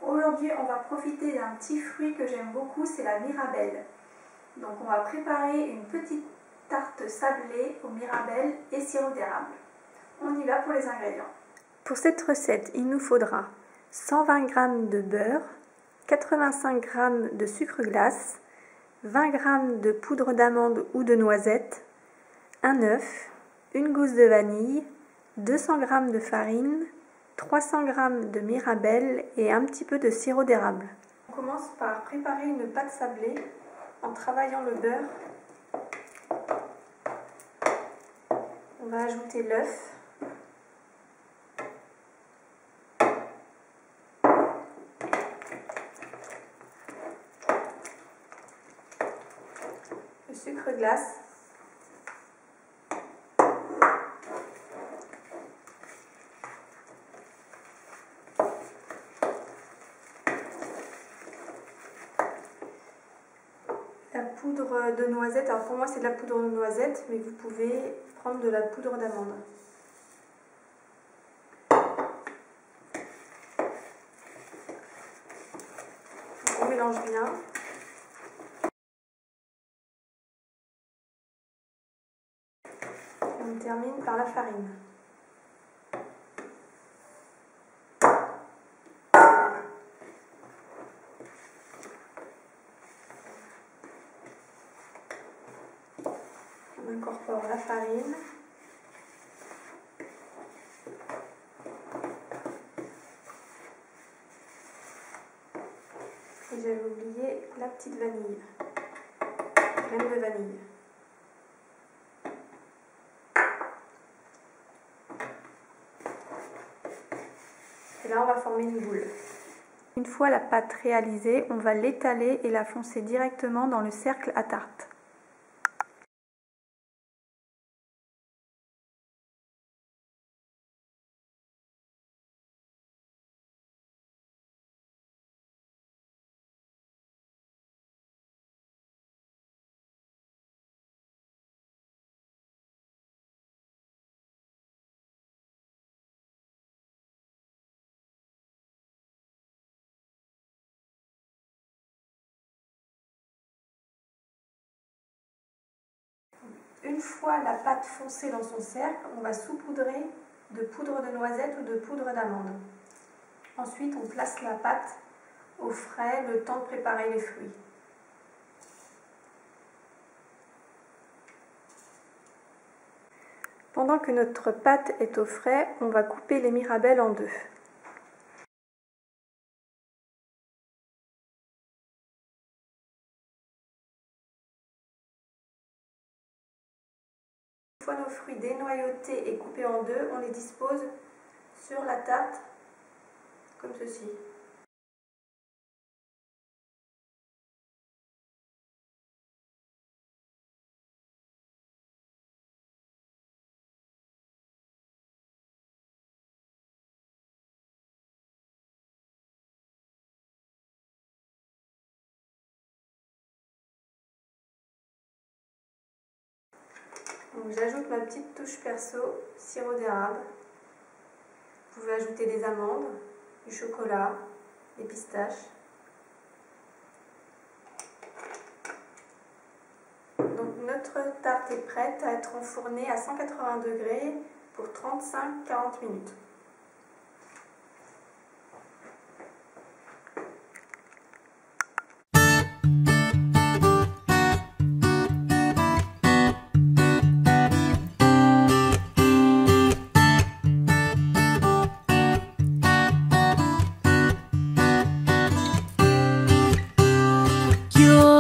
aujourd'hui on va profiter d'un petit fruit que j'aime beaucoup, c'est la mirabelle. Donc on va préparer une petite tarte sablée aux mirabelles et sirop d'érable. On y va pour les ingrédients. Pour cette recette, il nous faudra 120 g de beurre, 85 g de sucre glace, 20 g de poudre d'amande ou de noisette, un œuf, une gousse de vanille, 200 g de farine, 300 g de mirabelle et un petit peu de sirop d'érable. On commence par préparer une pâte sablée en travaillant le beurre. On va ajouter l'œuf. Le sucre glace. La poudre de noisette, alors pour moi c'est de la poudre de noisette, mais vous pouvez prendre de la poudre d'amande. On mélange bien. On termine par la farine. On incorpore la farine. Et j'avais oublié la petite vanille, crème de vanille. Et là on va former une boule. Une fois la pâte réalisée, on va l'étaler et la foncer directement dans le cercle à tarte. Une fois la pâte foncée dans son cercle, on va saupoudrer de poudre de noisette ou de poudre d'amande. Ensuite, on place la pâte au frais, le temps de préparer les fruits. Pendant que notre pâte est au frais, on va couper les mirabelles en deux. Une fois nos fruits dénoyautés et coupés en deux, on les dispose sur la tarte comme ceci. Donc j'ajoute ma petite touche perso, sirop d'érable. Vous pouvez ajouter des amandes, du chocolat, des pistaches. Donc notre tarte est prête à être enfournée à 180 degrés pour 35-40 minutes. You're